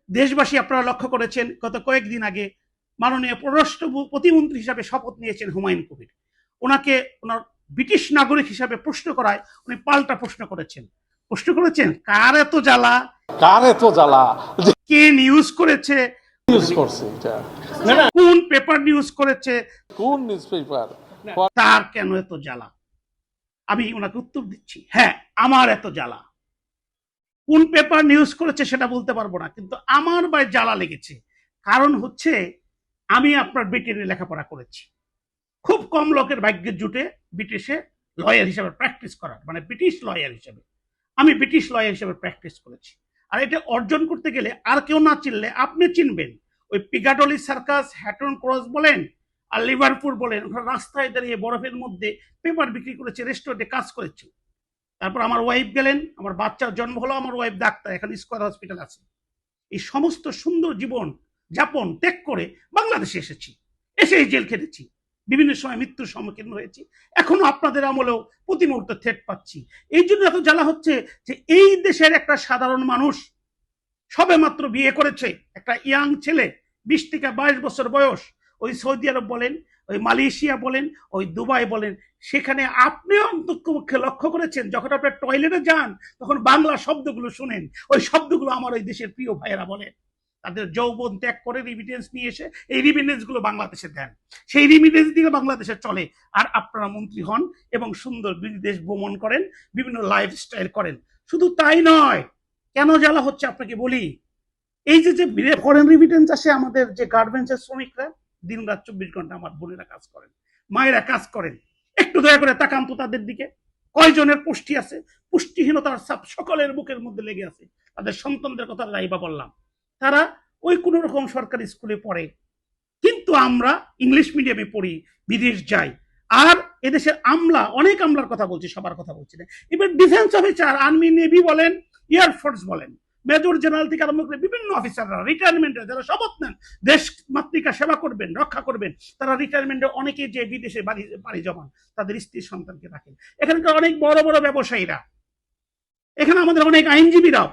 দেশবাসী আপনারা লক্ষ্য করেছেন গত কয়েকদিন আগে মাননীয় পররাষ্ট্র প্রতিমন্ত্রী হিসাবে শপথ নিয়েছেন হুমায়ুন কবির। ওনাকে ওনার ব্রিটিশ নাগরিক হিসাবে প্রশ্ন করায় উনি পাল্টা প্রশ্ন করেছেন কার এত জ্বালা, কার এত জ্বালা, কে নিউজ করেছে, নিউজ করছে এটা, কোন পেপার নিউজ করেছে, কোন নিউজ পেপার, তার কেন এত জ্বালা। আমি ওনাকে উত্তর দিচ্ছি, হ্যাঁ আমার এত জ্বালা। কোন পেপার নিউজ করেছে সেটা বলতে পারবো না, কিন্তু আমার ভাই জ্বালা লেগেছে। কারণ হচ্ছে আমি আপনার ব্রিটেনে লেখাপড়া করেছি, খুব কম লোকের ভাগ্যের জুটে ব্রিটিশে লয়ার হিসেবে প্র্যাকটিস করার, মানে ব্রিটিশ লয়ার হিসেবে। আমি ব্রিটিশ লয়ার হিসেবে প্র্যাকটিস করেছি। আর এটা অর্জন করতে গেলে আর কেউ না চিনলে আপনি চিনবেন। ওই পিকাডলি সার্কাস, হ্যাটন ক্রস বলেন আর লিভারপুল বলেন, ওখানে রাস্তায় দাঁড়িয়ে বরফের মধ্যে পেপার বিক্রি করেছে, রেস্টুরেন্টে কাজ করেছে। তারপর আমার ওয়াইফ গেলেন, আমার বাচ্চার জন্ম হলো, আমার ওয়াইফ ডাক্তার, এখন স্কয়ার হসপিটাল আছে। এই সমস্ত সুন্দর জীবন যাপন ত্যাগ করে বাংলাদেশে এসেছি, এসে এই জেল খেটেছি, বিভিন্ন সময় মৃত্যুর সম্মুখীন হয়েছি, এখনো আপনাদের আমলেও প্রতি মুহূর্তে থ্রেট পাচ্ছি। এই জন্য এত জ্বালা হচ্ছে যে এই দেশের একটা সাধারণ মানুষ সবে মাত্র বিয়ে করেছে, একটা ইয়াং ছেলে 20 থেকে 22 বছর বয়স, ওই সৌদি আরব বলেন, ওই মালয়েশিয়া বলেন, ওই দুবাই বলেন, সেখানে আপনিও অন্তর্মুখে লক্ষ্য করেছেন যখন আপনার টয়লেটে যান তখন বাংলা শব্দগুলো শুনেন, ওই শব্দগুলো আমার ওই দেশের প্রিয় ভাইয়েরা বলেন। তাদের যৌবন ত্যাগ করে রিমিটেন্স নিয়ে এসে এই রিমিটেন্স গুলো বাংলাদেশে দেন, সেই রিমিটেন্স দিয়ে বাংলাদেশে চলে। আর আপনারা মন্ত্রী হন এবং সুন্দর বিদেশ ভ্রমণ করেন, বিভিন্ন লাইফস্টাইল করেন। শুধু তাই নয়, কেন জ্বালা হচ্ছে আপনাকে বলি। এই যে ফরেন রিমিটেন্স আসে, আমাদের যে গার্মেন্টসের শ্রমিকরা দিন রাত 24 ঘন্টা আমার বোনেরা কাজ করেন, মায়েরা কাজ করেন, একটু দয়া করে তাকান তো তাদের দিকে। কয়জনের পুষ্টি আছে, পুষ্টিহীনতার সাপ সকলের বুকের মধ্যে লেগে আছে। তাদের সন্তানদের কথা রাইবা বললাম, তারা ওই কোন রকম সরকারি স্কুলে পড়ে, কিন্তু আমরা ইংলিশ মিডিয়ামে পড়ি, বিদেশ যাই। আর এদেশের আমলা, অনেক আমলার কথা বলছি, সবার কথা বলছি না, এবার ডিফেন্স অফিসার, আর্মি, নেভি বলেন, এয়ারফোর্স বলেন, মেজর জেনারেল থেকে আরম্ভ করে বিভিন্ন অফিসাররা রিটায়ারমেন্টে যারা শপথ নেন দেশ মাতৃকা সেবা করবেন, রক্ষা করবেন, তারা রিটায়ারমেন্টে অনেকে যে বিদেশে বাড়ি জমান, তাদের স্ত্রী সন্তানকে রাখেন। এখানকার অনেক বড় বড় ব্যবসায়ীরা, এখানে আমাদের অনেক আইনজীবীরাও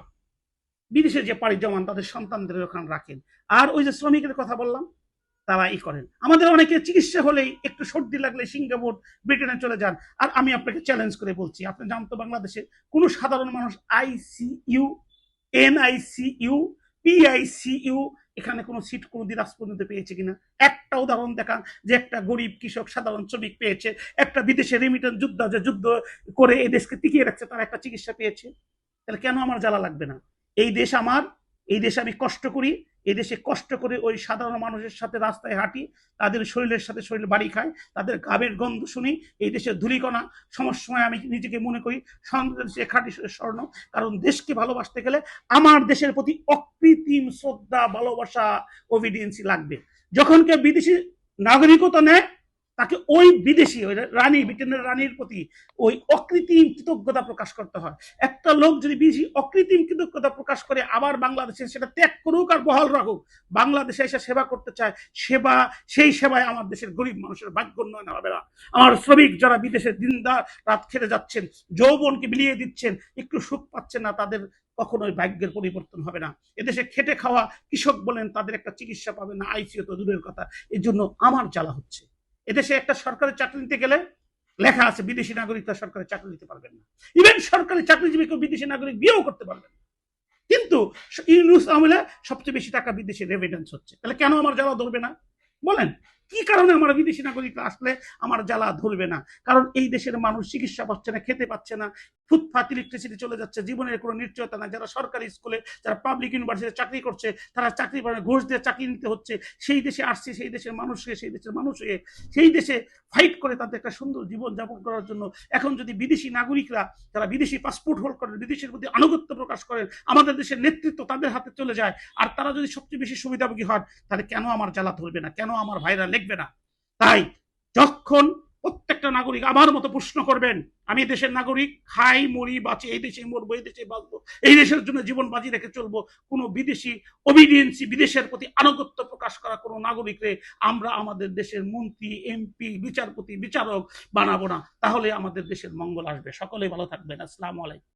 বিদেশে যে পাড়ি জমান তাদের সন্তানদের ওখানে রাখেন। আর ওই যে শ্রমিকের কথা বললাম, তারা ই করেন। আমাদের অনেকে চিকিৎসা হলেই একটু সর্দি লাগলে সিঙ্গাপুর, ব্রিটেনে চলে যান। আর আমি আপনাকে চ্যালেঞ্জ করে বলছি, আপনি জানতো বাংলাদেশে কোন সাধারণ মানুষ আইসিইউ, এনআইসিইউ, পিআইসিইউ এখানে কোনো সিট কোনোদিন আজ পর্যন্ত পেয়েছে কিনা? একটা উদাহরণ দেখান যে একটা গরিব কৃষক সাধারণ শ্রমিক পেয়েছে, একটা বিদেশে রেমিটেন্স যুদ্ধ করে এই দেশকে টিকিয়ে রাখছে, তারা একটা চিকিৎসা পেয়েছে। তাহলে কেন আমার জ্বালা লাগবে না? এই দেশ আমার, এই দেশে আমি কষ্ট করি, এই দেশে কষ্ট করে ওই সাধারণ মানুষের সাথে রাস্তায় হাঁটি, তাদের শরীরের সাথে শরীর বাড়ি খায়, তাদের গাবের গন্ধ শুনি, এই দেশের ধুলিকণা সময় আমি নিজেকে মনে করি সে খাঁটি স্বর্ণ। কারণ দেশকে ভালোবাসতে গেলে আমার দেশের প্রতি অকৃত্রিম শ্রদ্ধা, ভালোবাসা, ওবিডিয়েন্সি লাগবে। যখন কেউ বিদেশি নাগরিকতা নেয়, তাকে ওই বিদেশি, ওই রানী, ব্রিটেনের রানীর প্রতি ওই অকৃত্রিম কৃতজ্ঞতা প্রকাশ করতে হয়। একটা লোক যদি বিদেশি অকৃত্রিম কৃতজ্ঞতা প্রকাশ করে আবার বাংলাদেশে সেটা ত্যাগ করুক আর বহাল রাখুক, বাংলাদেশে এসে সেবা করতে চায়, সেই সেবায় আমার দেশের গরিব মানুষের ভাগ্য উন্নয়ন হবে না। আমার শ্রমিক যারা বিদেশে দিন রাত খেতে যাচ্ছেন, যৌবনকে বিলিয়ে দিচ্ছেন, একটু সুখ পাচ্ছেন না, তাদের কখনোই ভাগ্যের পরিবর্তন হবে না। এদেশে খেটে খাওয়া কৃষক বলেন, তাদের একটা চিকিৎসা পাবে না, আইসিইউ তো দূরের কথা। এই জন্য আমার জ্বালা হচ্ছে। এদেশে একটা সরকারি চাকরি নিতে গেলে লেখা আছে বিদেশি নাগরিকরা সরকারি চাকরি নিতে পারবেন না, ইভেন সরকারি চাকরিজীবী কেউ বিদেশি নাগরিক বিয়েও করতে পারবেন না। কিন্তু ইউনূস আমলে সবচেয়ে বেশি টাকা বিদেশি রেমিটেন্স হচ্ছে। তাহলে কেন আমার জ্বালা ধরবে না বলেন? কি কারণে আমার বিদেশি নাগরিকরা আসলে আমার জ্বালা ধরবে না? কারণ এই দেশের মানুষ চিকিৎসা পাচ্ছে না, খেতে পাচ্ছে না, ফুটপাত, ইলেকট্রিসিটি চলে যাচ্ছে, জীবনের কোনো নিশ্চয়তা নাই। যারা সরকারি স্কুলে, যারা পাবলিক ইউনিভার্সিটিতে চাকরি করছে, তারা চাকরি পায় না, ঘুষ দিয়ে চাকরি নিতে হচ্ছে। সেই দেশে আসছে, সেই দেশের মানুষ হয়ে সেই দেশে ফাইট করে তাদের একটা সুন্দর জীবন যাপন করার জন্য। এখন যদি বিদেশি নাগরিকরা, যারা বিদেশি পাসপোর্ট হোল্ড করেন, বিদেশের প্রতি আনুগত্য প্রকাশ করেন, আমাদের দেশের নেতৃত্ব তাদের হাতে চলে যায়, আর তারা যদি সবচেয়ে বেশি সুবিধাভোগী হন, তাহলে কেন আমার জ্বালা ধরবে না? কেন আমার ভাইরা লিখবে না? তাই যখন প্রত্যেকটা নাগরিক আমার মতো প্রশ্ন করবেন, আমি দেশের নাগরিক, খাই, মরি, বাঁচি, এই দেশে মরবো, এই দেশে বাঁচবো, এই দেশের জন্য জীবন বাজি রেখে চলবো, কোনো বিদেশি ওবিডিয়েন্সি, বিদেশের প্রতি আনুগত্য প্রকাশ করা কোনো নাগরিকরে আমরা আমাদের দেশের মন্ত্রী, এমপি, বিচারপতি, বিচারক বানাবো না। তাহলে আমাদের দেশের মঙ্গল আসবে। সকলেই ভালো থাকবেন। আসসালামু আলাইকুম।